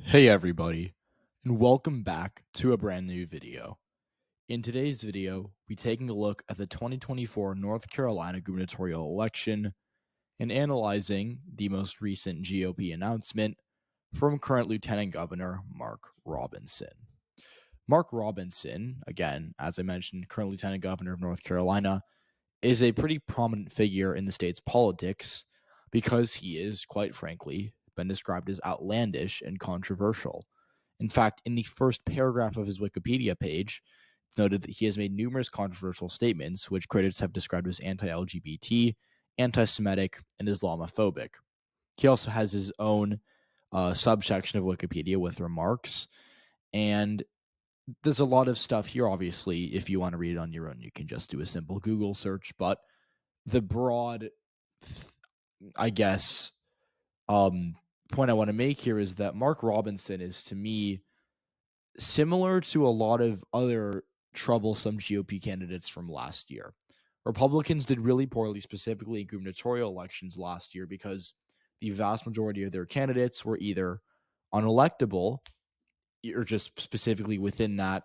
Hey everybody, and welcome back to a brand new video. In today's video, we're taking a look at the 2024 North Carolina gubernatorial election and analyzing the most recent GOP announcement from current Lieutenant Governor Mark Robinson. Mark Robinson, again, as I mentioned, current Lieutenant Governor of North Carolina, is a pretty prominent figure in the state's politics because he is, quite frankly, been described as outlandish and controversial. In fact, in the first paragraph of his Wikipedia page, it's noted that he has made numerous controversial statements, which critics have described as anti-LGBT, anti-Semitic, and Islamophobic. He also has his own subsection of Wikipedia with remarks, and there's a lot of stuff here. Obviously, if you want to read it on your own, you can just do a simple Google search, but the broad, I guess, point I want to make here is that Mark Robinson is, to me, similar to a lot of other troublesome GOP candidates from last year. Republicans did really poorly, specifically in gubernatorial elections last year, because the vast majority of their candidates were either unelectable or just specifically within that,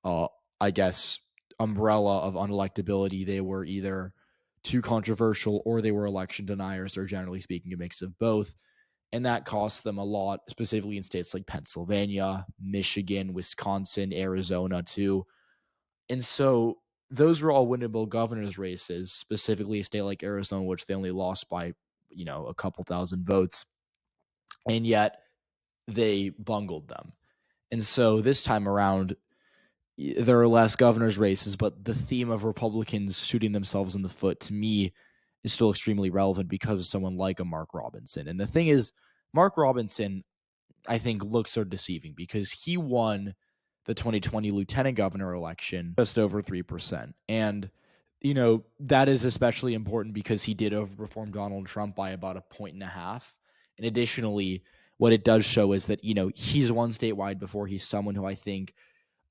I guess, umbrella of unelectability. They were either too controversial or they were election deniers, or generally speaking, a mix of both. And that cost them a lot, specifically in states like Pennsylvania, Michigan, Wisconsin, Arizona, too. And so those were all winnable governor's races, specifically a state like Arizona, which they only lost by, a couple thousand votes. And yet they bungled them. And so this time around, there are less governor's races, but the theme of Republicans shooting themselves in the foot, to me, is still extremely relevant because of someone like a Mark Robinson. And the thing is, Mark Robinson, I think, looks so deceiving because he won the 2020 lieutenant governor election just over 3%. And, that is especially important because he did overperform Donald Trump by about 1.5 points. And additionally, what it does show is that, he's won statewide before. He's someone who I think,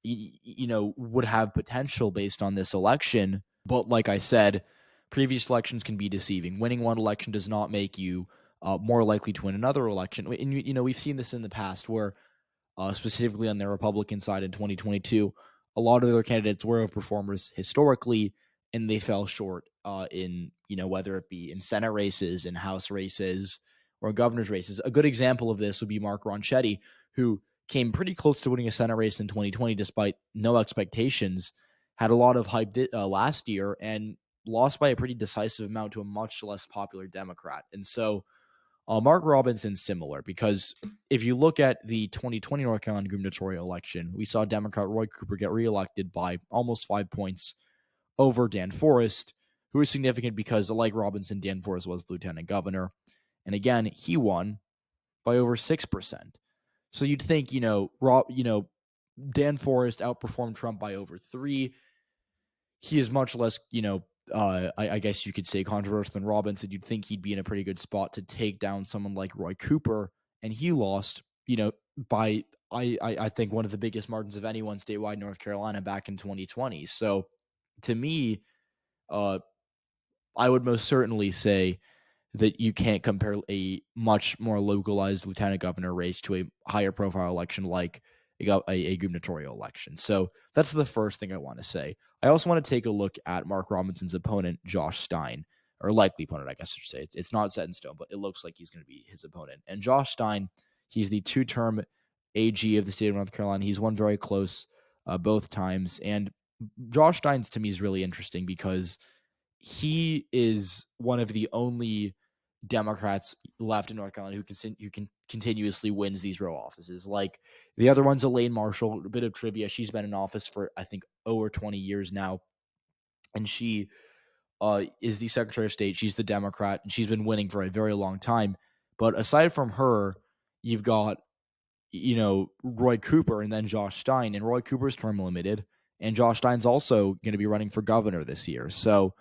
would have potential based on this election. But like I said, previous elections can be deceiving. Winning one election does not make you more likely to win another election. And, we've seen this in the past where, specifically on the Republican side in 2022, a lot of their candidates were overperformers historically, and they fell short in, whether it be in Senate races, in House races, or governor's races. A good example of this would be Mark Ronchetti, who came pretty close to winning a Senate race in 2020 despite no expectations, had a lot of hype last year, and lost by a pretty decisive amount to a much less popular Democrat. And so Mark Robinson's similar because if you look at the 2020 North Carolina gubernatorial election, we saw Democrat Roy Cooper get reelected by almost 5 points over Dan Forest, who was significant because, like Robinson, Dan Forest was lieutenant governor. And again, he won by over 6%. So you'd think, Dan Forest outperformed Trump by over 3. He is much less, I guess you could say controversial than Robinson. You'd think he'd be in a pretty good spot to take down someone like Roy Cooper, and he lost, by I think one of the biggest margins of anyone statewide North Carolina back in 2020. So to me, I would most certainly say that you can't compare a much more localized lieutenant governor race to a higher profile election like a gubernatorial election. So that's the first thing I want to say. I also want to take a look at Mark Robinson's opponent, Josh Stein, or likely opponent, I guess I should say. It's not set in stone, but it looks like he's going to be his opponent. And Josh Stein, he's the 2-term AG of the state of North Carolina. He's won very close both times. And Josh Stein's, to me, is really interesting because he is one of the only Democrats left in North Carolina who can continuously wins these row offices. Like the other one's Elaine Marshall. A bit of trivia: she's been in office for I think over 20 years now, and she is the Secretary of State. She's the Democrat, and she's been winning for a very long time. But aside from her, you've got Roy Cooper and then Josh Stein, and Roy Cooper's term limited, and Josh Stein's also going to be running for governor this year. So,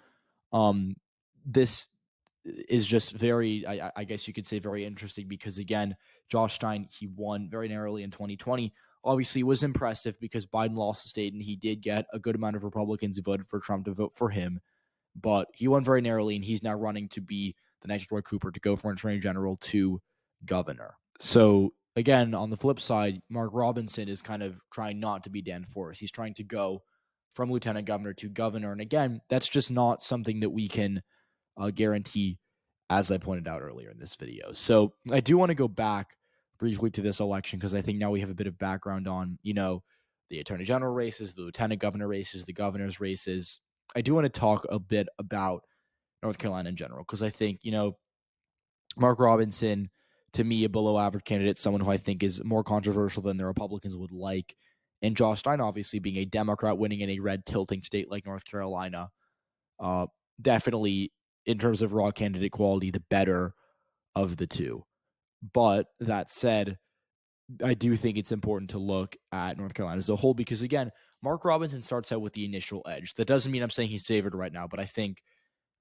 this is just very, I guess you could say, very interesting because, again, Josh Stein, he won very narrowly in 2020. Obviously, was impressive because Biden lost the state, and he did get a good amount of Republicans who voted for Trump to vote for him. But he won very narrowly, and he's now running to be the next Roy Cooper to go from Attorney General to governor. So again, on the flip side, Mark Robinson is kind of trying not to be Dan Forest. He's trying to go from lieutenant governor to governor. And again, that's just not something that we can guarantee, as I pointed out earlier in this video. So I do want to go back briefly to this election because I think now we have a bit of background on, the attorney general races, the lieutenant governor races, the governor's races. I do want to talk a bit about North Carolina in general because I think, Mark Robinson, to me, a below average candidate, someone who I think is more controversial than the Republicans would like. And Josh Stein, obviously being a Democrat winning in a red tilting state like North Carolina, definitely in terms of raw candidate quality, the better of the two. But that said, I do think it's important to look at North Carolina as a whole because, again, Mark Robinson starts out with the initial edge. That doesn't mean I'm saying he's favored right now, but I think,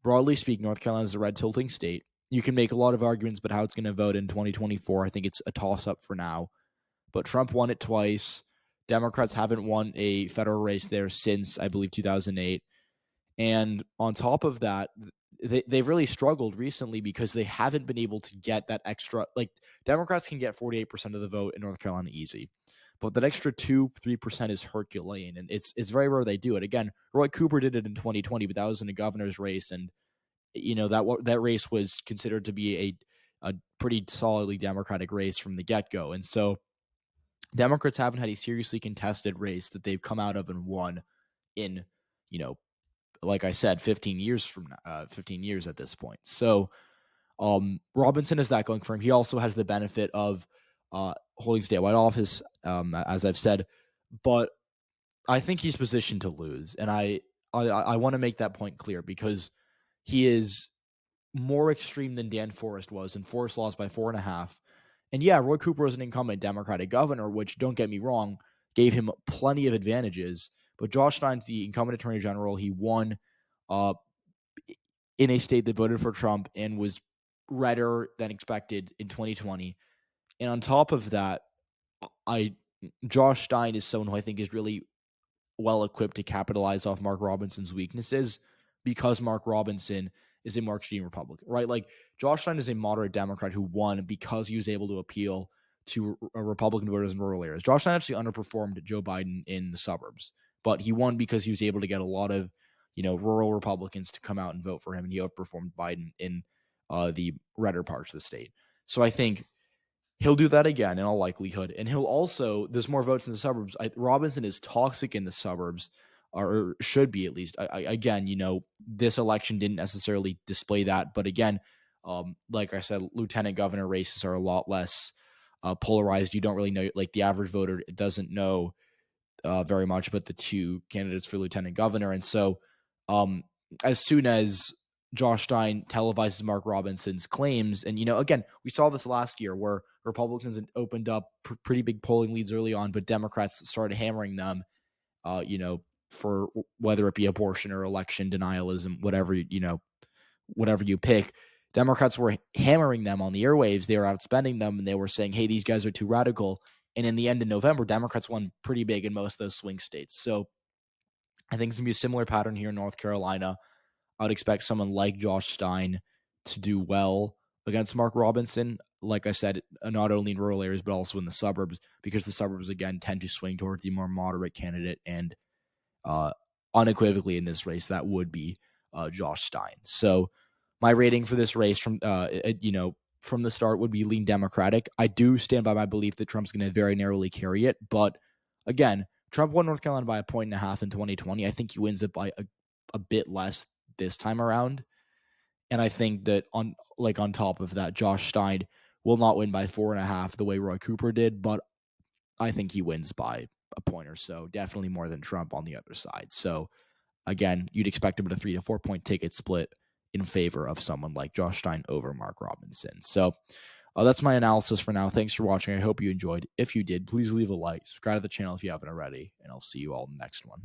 broadly speaking, North Carolina is a red tilting state. You can make a lot of arguments about how it's going to vote in 2024. I think it's a toss-up for now. But Trump won it twice. Democrats haven't won a federal race there since, I believe, 2008. And on top of that, they've really struggled recently because they haven't been able to get that extra. Like, Democrats can get 48% of the vote in North Carolina easy. But that extra 2-3% is Herculean, and it's very rare they do it. Again, Roy Cooper did it in 2020, but that was in a governor's race, and that race was considered to be a pretty solidly Democratic race from the get-go. And so Democrats haven't had a seriously contested race that they've come out of and won in, like I said, 15 years at this point. So Robinson has that going for him. He also has the benefit of holding statewide office, as I've said, but I think he's positioned to lose. And I want to make that point clear because he is more extreme than Dan Forest was, and Forest lost by 4.5. And yeah, Roy Cooper was an incumbent Democratic governor, which, don't get me wrong, gave him plenty of advantages. But Josh Stein's the incumbent attorney general. He won in a state that voted for Trump and was redder than expected in 2020. And on top of that, Josh Stein is someone who I think is really well equipped to capitalize off Mark Robinson's weaknesses because Mark Robinson is a more extreme Republican, right? Like, Josh Stein is a moderate Democrat who won because he was able to appeal to Republican voters in rural areas. Josh Stein actually underperformed Joe Biden in the suburbs, but he won because he was able to get a lot of, rural Republicans to come out and vote for him, and he outperformed Biden in the redder parts of the state. So I think he'll do that again in all likelihood, and he'll also, there's more votes in the suburbs. Robinson is toxic in the suburbs, or should be at least. Again, this election didn't necessarily display that, but again, like I said, lieutenant governor races are a lot less polarized. You don't really know, like, the average voter doesn't know very much about the two candidates for lieutenant governor, and so as soon as Josh Stein televises Mark Robinson's claims, and again, we saw this last year where Republicans opened up pretty big polling leads early on, but Democrats started hammering them, for whether it be abortion or election denialism, whatever you pick. Democrats were hammering them on the airwaves. They were outspending them, and they were saying, hey, these guys are too radical. And in the end of November, Democrats won pretty big in most of those swing states. So I think it's going to be a similar pattern here in North Carolina. I would expect someone like Josh Stein to do well against Mark Robinson. Like I said, not only in rural areas, but also in the suburbs, because the suburbs, again, tend to swing towards the more moderate candidate. And unequivocally in this race, that would be Josh Stein. So my rating for this race from the start would be lean Democratic. I do stand by my belief that Trump's going to very narrowly carry it. But again, Trump won North Carolina by 1.5 in 2020. I think he wins it by a bit less this time around. And I think that on top of that, Josh Stein will not win by 4.5 the way Roy Cooper did, but I think he wins by a point or so, definitely more than Trump on the other side. So again, you'd expect him at a 3 to 4 point ticket split in favor of someone like Josh Stein over Mark Robinson. So that's my analysis for now. Thanks for watching. I hope you enjoyed. If you did, please leave a like, subscribe to the channel if you haven't already, and I'll see you all in the next one.